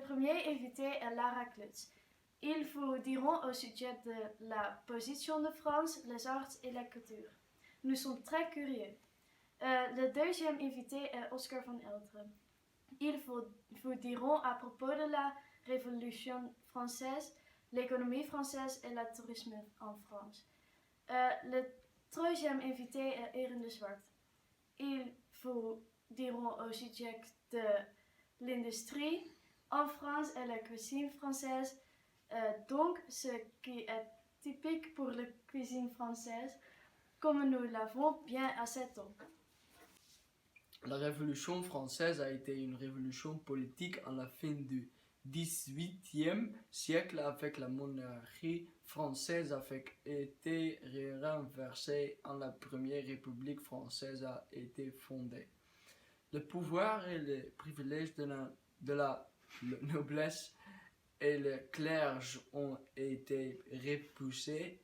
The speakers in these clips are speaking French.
premier invité est Lara Klutz. Ils vous diront au sujet de la position de France, les arts et la culture. Nous sommes très curieux. Le deuxième invité est Oscar van Eltre. Ils vous diront à propos de la Révolution française, l'économie française et le tourisme en France. Le troisième invité est Erin de Zwart. Ils vous diront au sujet de l'industrie en France et la cuisine française, donc ce qui est typique pour la cuisine française, comme nous l'avons bien assez tôt. La Révolution française a été une révolution politique à la fin du XVIIIe siècle avec la monarchie française a été renversée quand la première république française a été fondée. Le pouvoir et les privilèges de la noblesse et le clergé ont été repoussés,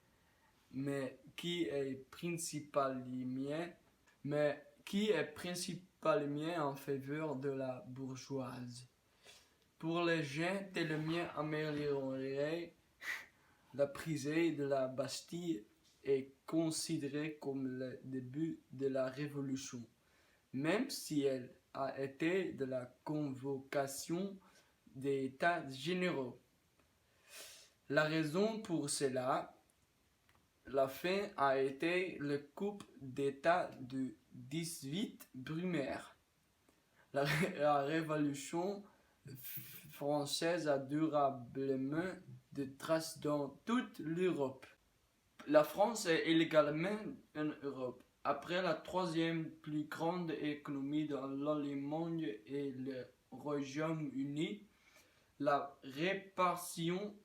mais qui est principalement en faveur de la bourgeoisie. Pour les gens, tellement améliorer la prise de la Bastille est considérée comme le début de la Révolution, même si elle a été de la convocation des États généraux. La raison pour cela, la fin a été le coup d'État du 18 Brumaire. La Révolution française a durablement des traces dans toute l'Europe. La France est également en Europe. Après la troisième plus grande économie dans l'Allemagne et le Royaume-Uni, la répartition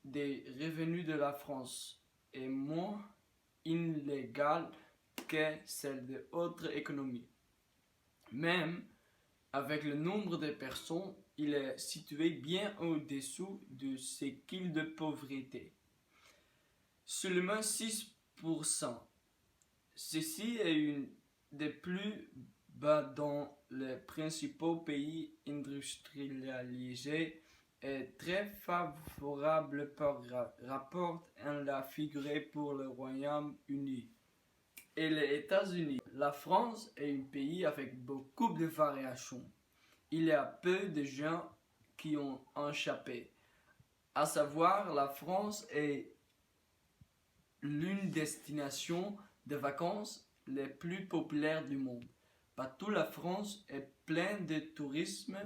des revenus de la France est moins inégale que celle d'autres économies. Même avec le nombre de personnes, il est situé bien au-dessous du seuil de pauvreté. Seulement 6%. Ceci est une des plus bas dans les principaux pays industrialisés et très favorable par rapport à la figure pour le Royaume-Uni et les États-Unis. La France est un pays avec beaucoup de variations. Il y a peu de gens qui ont échappé. À savoir, la France est l'une des destinations de vacances les plus populaires du monde. Partout la France est pleine de tourisme,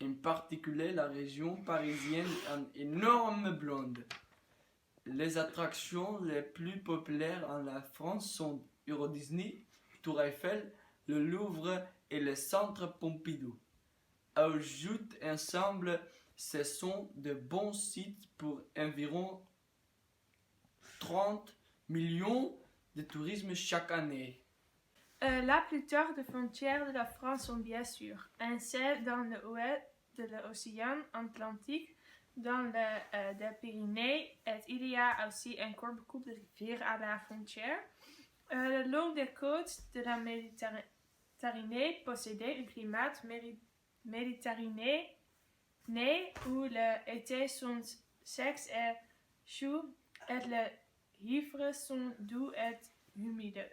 en particulier la région parisienne en énorme blonde. Les attractions les plus populaires en la France sont Euro Disney, Tour Eiffel, le Louvre et le Centre Pompidou. Ajoute ensemble, ce sont de bons sites pour environ 30 millions de touristes chaque année. La plupart des frontières de la France sont bien sûr celles dans l'ouest de l'océan Atlantique, dans les Pyrénées, et il y a aussi encore beaucoup de rivières à la frontière. Le long des côtes de la Méditerranée possédait un climat méditerranéen où l'été sont secs et chauds et les hivers sont doux et humides.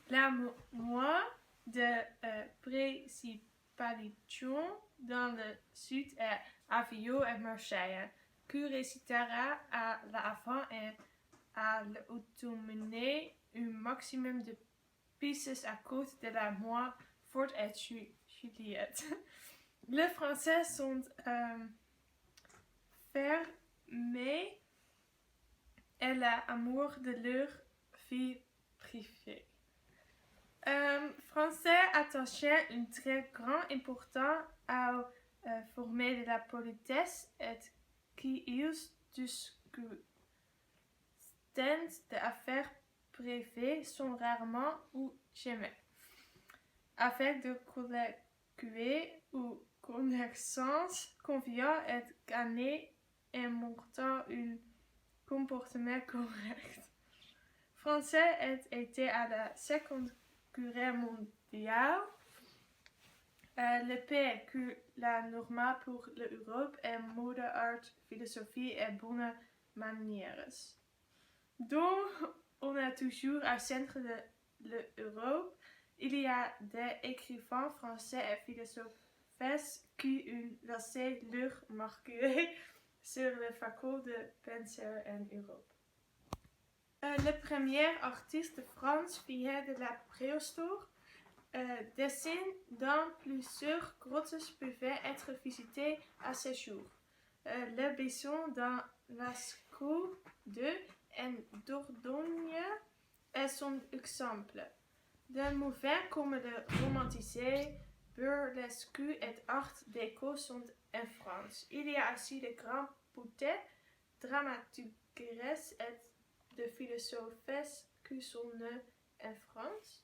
La moitié de précipitation dans le sud est Avignon et Marseille, qui récitera à la fin et à l'automne un maximum de pistes à cause de la moins forte et chaude. Les Français sont fermés et l'amour de leur vie privée. Français attachaient une très grande importance à former de la politesse et qui ils discutent d'affaires privées sont rarement ou jamais. Avec de collègues ou connaissances confiants et gagner et montrant un comportement correct. Français a été à la Seconde Guerre mondiale Le P que la norma pour l'Europe est mode, art, philosophie et bonnes manières. Donc, on a toujours au centre de l'Europe, il y a des écrivains français et philosophes qui ont laissé leur marque sur le faco de penser en Europe. Le premier artiste de France vient de la préhistoire. Dessins dans plusieurs grottes pouvaient être visités à ce jour. Le Besson dans Lascaux en Dordogne est son exemple. Des mouvements comme le romantisé, burlesque et art déco sont en France. Il y a aussi de grands poètes, dramaturges et de philosophes qui sont nés en France.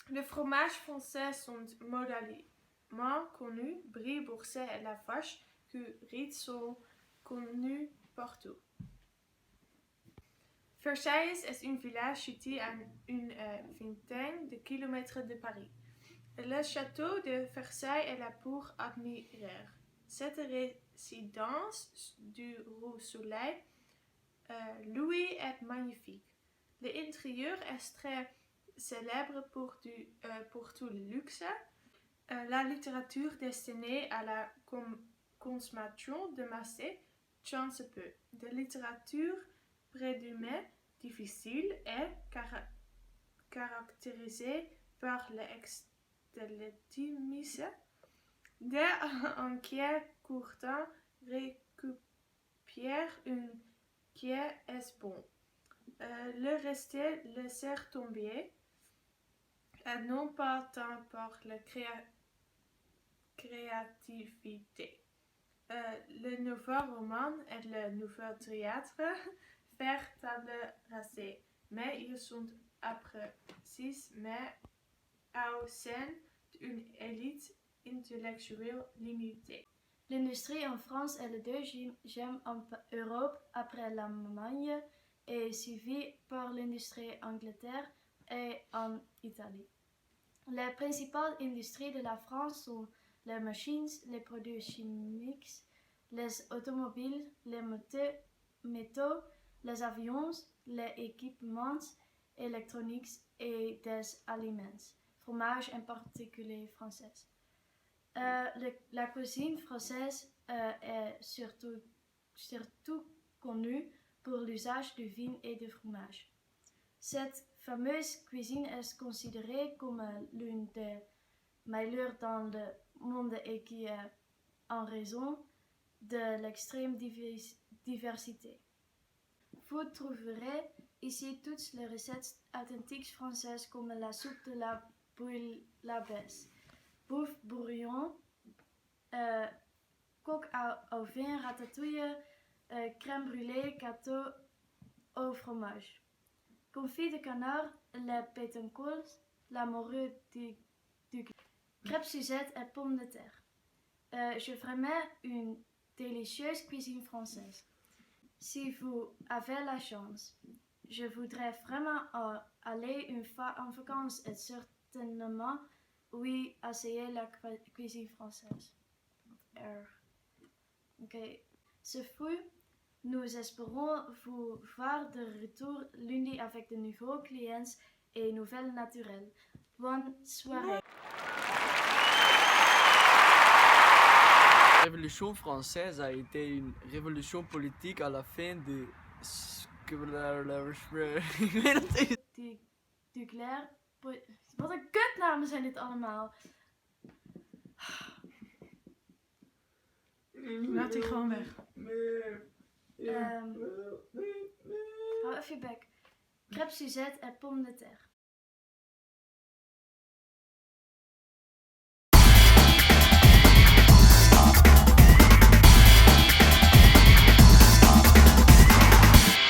Les fromages français sont mondialement connus. Brie, Bourset et La Vache qui Riet sont connus partout. Versailles est un village situé à une vingtaine de kilomètres de Paris. Le château de Versailles est là pour admirer. Cette résidence du rue Soleil, Louis, est magnifique. L'intérieur est très célèbre pour tout le luxe. La littérature destinée à la consommation de masse change peu. De littérature présumée difficile est caractérisée par l'extrémisme des enquêtes courtant récupère une qui est bon. Le reste laisser tomber, non pas tant par la créativité. Le nouveau roman et le nouveau théâtre faire table rase, mais ils sont appréciés mais au sein d'une élite intellectuelle limitée. L'industrie en France est le deuxième en Europe après l'Allemagne et suivi par l'industrie en Angleterre et en Italie. Les principales industries de la France sont les machines, les produits chimiques, les automobiles, les métaux, les avions, les équipements électroniques et des aliments, fromage en particulier français. La cuisine française est surtout connue pour l'usage du vin et du fromage. Cette fameuse cuisine est considérée comme l'une des meilleures dans le monde et qui est en raison de l'extrême diversité. Vous trouverez ici toutes les recettes authentiques françaises comme la soupe de la bouillabaisse, bouffe bourguignon, coq au vin, ratatouille, crème brûlée, gâteau au fromage, confit de canard, les pétancoles, la morue du crêpes Suzette et pommes de terre. Je ferai une délicieuse cuisine française. Si vous avez la chance, je voudrais vraiment aller une fois en vacances et certainement oui essayer la cuisine française. Okay. Ce fut, nous espérons vous voir de retour lundi avec de nouveaux clients et nouvelles naturelles. Bonne soirée. La Révolution française a été une révolution politique à la fin de Duclair. Wat een kutnamen zijn dit allemaal. Laat die gewoon weg. Hou even je bek. Crêpes Suzette en pommes de terre.